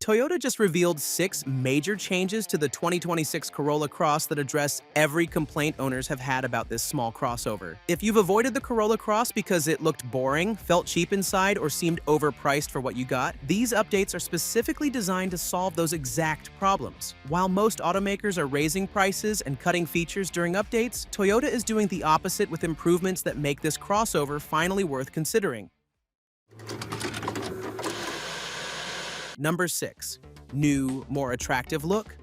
Toyota just revealed 6 major changes to the 2026 Corolla Cross that address every complaint owners have had about this small crossover. If you've avoided the Corolla Cross because it looked boring, felt cheap inside, or seemed overpriced for what you got, these updates are specifically designed to solve those exact problems. While most automakers are raising prices and cutting features during updates, Toyota is doing the opposite with improvements that make this crossover finally worth considering. Number 6. New, more attractive look.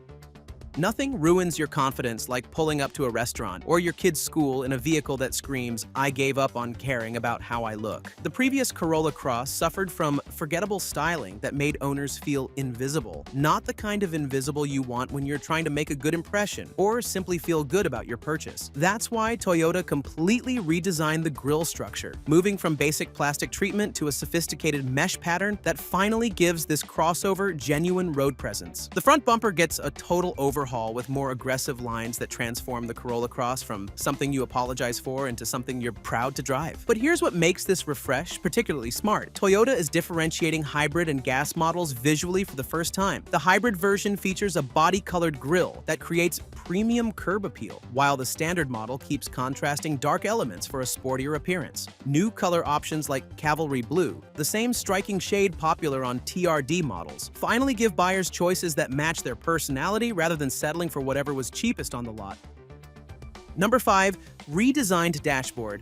Nothing ruins your confidence like pulling up to a restaurant or your kid's school in a vehicle that screams, "I gave up on caring about how I look." The previous Corolla Cross suffered from forgettable styling that made owners feel invisible, not the kind of invisible you want when you're trying to make a good impression or simply feel good about your purchase. That's why Toyota completely redesigned the grille structure, moving from basic plastic treatment to a sophisticated mesh pattern that finally gives this crossover genuine road presence. The front bumper gets a total overhaul with more aggressive lines that transform the Corolla Cross from something you apologize for into something you're proud to drive. But here's what makes this refresh particularly smart. Toyota is differentiating hybrid and gas models visually for the first time. The hybrid version features a body-colored grille that creates premium curb appeal, while the standard model keeps contrasting dark elements for a sportier appearance. New color options like Cavalry Blue, the same striking shade popular on TRD models, finally give buyers choices that match their personality rather than settling for whatever was cheapest on the lot. Number 5. Redesigned dashboard.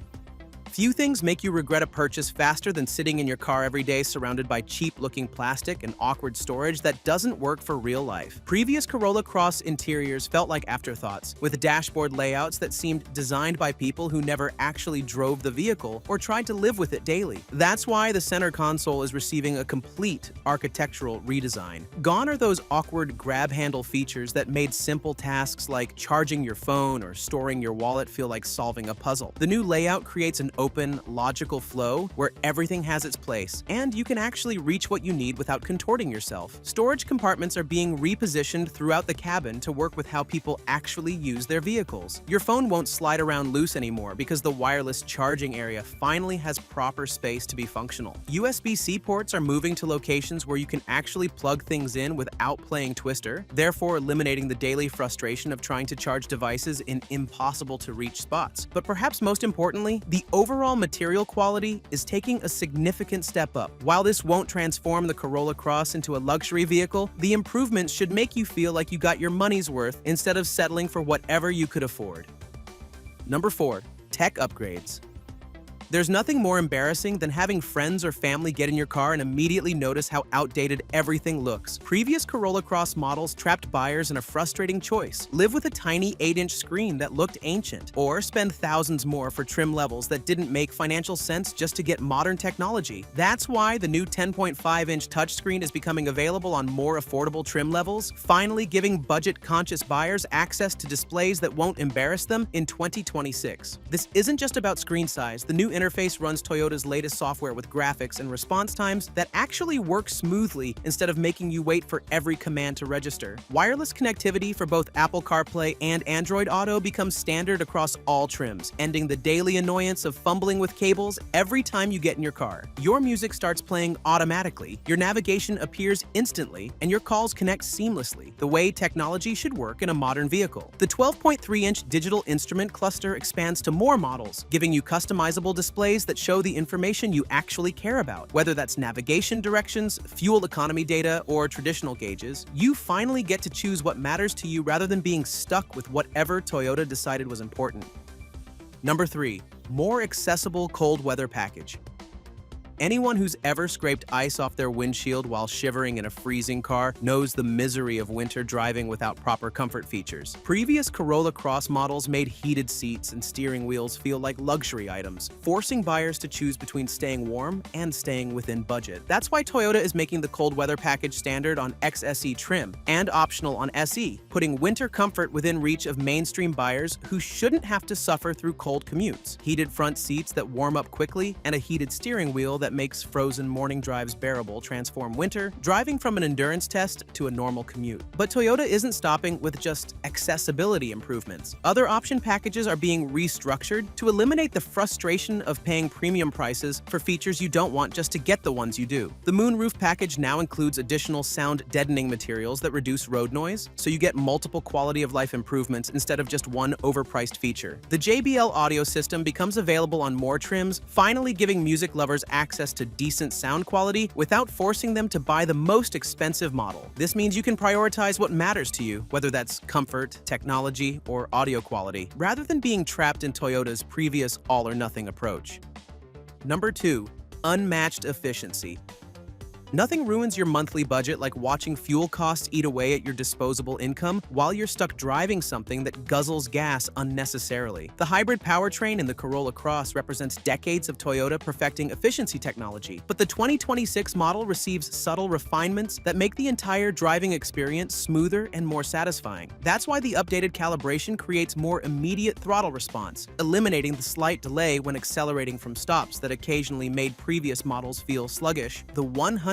Few things make you regret a purchase faster than sitting in your car every day surrounded by cheap-looking plastic and awkward storage that doesn't work for real life. Previous Corolla Cross interiors felt like afterthoughts, with dashboard layouts that seemed designed by people who never actually drove the vehicle or tried to live with it daily. That's why the center console is receiving a complete architectural redesign. Gone are those awkward grab handle features that made simple tasks like charging your phone or storing your wallet feel like solving a puzzle. The new layout creates an open, logical flow where everything has its place, and you can actually reach what you need without contorting yourself. Storage compartments are being repositioned throughout the cabin to work with how people actually use their vehicles. Your phone won't slide around loose anymore because the wireless charging area finally has proper space to be functional. USB-C ports are moving to locations where you can actually plug things in without playing Twister, therefore eliminating the daily frustration of trying to charge devices in impossible-to-reach spots. But perhaps most importantly, the overall material quality is taking a significant step up. While this won't transform the Corolla Cross into a luxury vehicle, the improvements should make you feel like you got your money's worth instead of settling for whatever you could afford. Number 4. Tech upgrades. There's nothing more embarrassing than having friends or family get in your car and immediately notice how outdated everything looks. Previous Corolla Cross models trapped buyers in a frustrating choice: live with a tiny 8-inch screen that looked ancient, or spend thousands more for trim levels that didn't make financial sense just to get modern technology. That's why the new 10.5-inch touchscreen is becoming available on more affordable trim levels, finally giving budget-conscious buyers access to displays that won't embarrass them in 2026. This isn't just about screen size. The new interface runs Toyota's latest software with graphics and response times that actually work smoothly instead of making you wait for every command to register. Wireless connectivity for both Apple CarPlay and Android Auto becomes standard across all trims, ending the daily annoyance of fumbling with cables every time you get in your car. Your music starts playing automatically, your navigation appears instantly, and your calls connect seamlessly, the way technology should work in a modern vehicle. The 12.3-inch digital instrument cluster expands to more models, giving you customizable displays that show the information you actually care about. Whether that's navigation directions, fuel economy data, or traditional gauges, you finally get to choose what matters to you rather than being stuck with whatever Toyota decided was important. Number 3. More accessible cold weather package. Anyone who's ever scraped ice off their windshield while shivering in a freezing car knows the misery of winter driving without proper comfort features. Previous Corolla Cross models made heated seats and steering wheels feel like luxury items, forcing buyers to choose between staying warm and staying within budget. That's why Toyota is making the cold weather package standard on XSE trim and optional on SE, putting winter comfort within reach of mainstream buyers who shouldn't have to suffer through cold commutes. Heated front seats that warm up quickly and a heated steering wheel that that makes frozen morning drives bearable transform winter driving from an endurance test to a normal commute. But Toyota isn't stopping with just accessibility improvements. Other option packages are being restructured to eliminate the frustration of paying premium prices for features you don't want just to get the ones you do. The moonroof package now includes additional sound deadening materials that reduce road noise, so you get multiple quality of life improvements instead of just one overpriced feature. The JBL audio system becomes available on more trims, finally giving music lovers access to decent sound quality without forcing them to buy the most expensive model. This means you can prioritize what matters to you, whether that's comfort, technology, or audio quality, rather than being trapped in Toyota's previous all-or-nothing approach. Number 2. Unmatched efficiency. Nothing ruins your monthly budget like watching fuel costs eat away at your disposable income while you're stuck driving something that guzzles gas unnecessarily. The hybrid powertrain in the Corolla Cross represents decades of Toyota perfecting efficiency technology, but the 2026 model receives subtle refinements that make the entire driving experience smoother and more satisfying. That's why the updated calibration creates more immediate throttle response, eliminating the slight delay when accelerating from stops that occasionally made previous models feel sluggish. The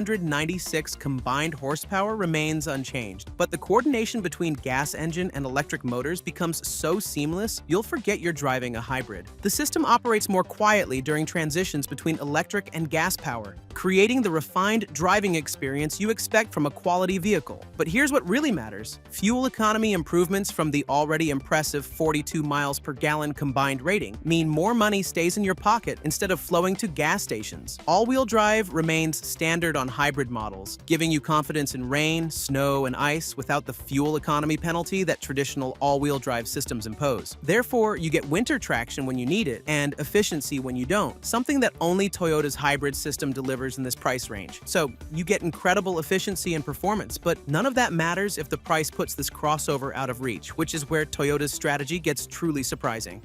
196 combined horsepower remains unchanged, but the coordination between gas engine and electric motors becomes so seamless, you'll forget you're driving a hybrid. The system operates more quietly during transitions between electric and gas power, creating the refined driving experience you expect from a quality vehicle. But here's what really matters. Fuel economy improvements from the already impressive 42 miles per gallon combined rating mean more money stays in your pocket instead of flowing to gas stations. All-wheel drive remains standard on hybrid models, giving you confidence in rain, snow, and ice without the fuel economy penalty that traditional all-wheel drive systems impose. Therefore, you get winter traction when you need it and efficiency when you don't, something that only Toyota's hybrid system delivers in this price range. So you get incredible efficiency and performance, but none of that matters if the price puts this crossover out of reach, which is where Toyota's strategy gets truly surprising.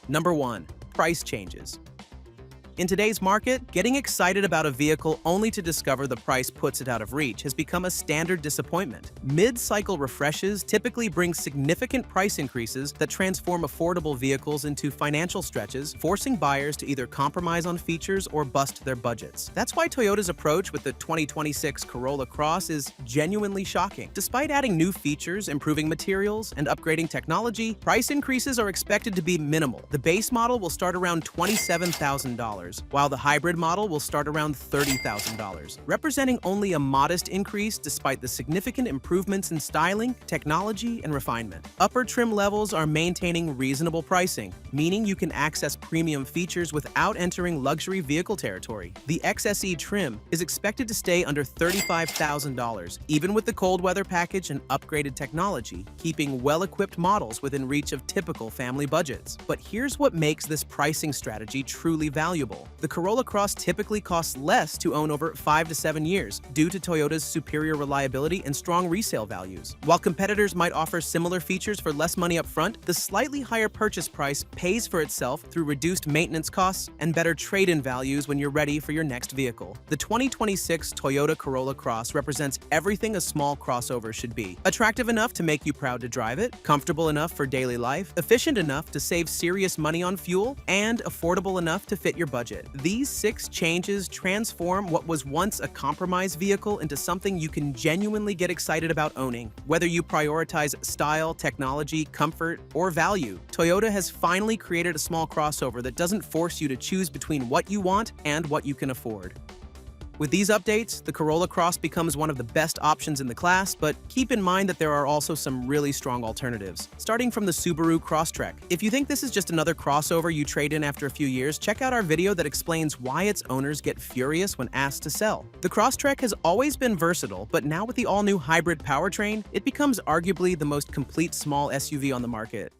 Number 1. Price changes. In today's market, getting excited about a vehicle only to discover the price puts it out of reach has become a standard disappointment. Mid-cycle refreshes typically bring significant price increases that transform affordable vehicles into financial stretches, forcing buyers to either compromise on features or bust their budgets. That's why Toyota's approach with the 2026 Corolla Cross is genuinely shocking. Despite adding new features, improving materials, and upgrading technology, price increases are expected to be minimal. The base model will start around $27,000. While the hybrid model will start around $30,000, representing only a modest increase despite the significant improvements in styling, technology, and refinement. Upper trim levels are maintaining reasonable pricing, meaning you can access premium features without entering luxury vehicle territory. The XSE trim is expected to stay under $35,000, even with the cold weather package and upgraded technology, keeping well-equipped models within reach of typical family budgets. But here's what makes this pricing strategy truly valuable. The Corolla Cross typically costs less to own over 5 to 7 years due to Toyota's superior reliability and strong resale values. While competitors might offer similar features for less money up front, the slightly higher purchase price pays for itself through reduced maintenance costs and better trade-in values when you're ready for your next vehicle. The 2026 Toyota Corolla Cross represents everything a small crossover should be. Attractive enough to make you proud to drive it, comfortable enough for daily life, efficient enough to save serious money on fuel, and affordable enough to fit your budget. These 6 changes transform what was once a compromise vehicle into something you can genuinely get excited about owning. Whether you prioritize style, technology, comfort, or value, Toyota has finally created a small crossover that doesn't force you to choose between what you want and what you can afford. With these updates, the Corolla Cross becomes one of the best options in the class, but keep in mind that there are also some really strong alternatives, starting from the Subaru Crosstrek. If you think this is just another crossover you trade in after a few years, check out our video that explains why its owners get furious when asked to sell. The Crosstrek has always been versatile, but now with the all-new hybrid powertrain, it becomes arguably the most complete small SUV on the market.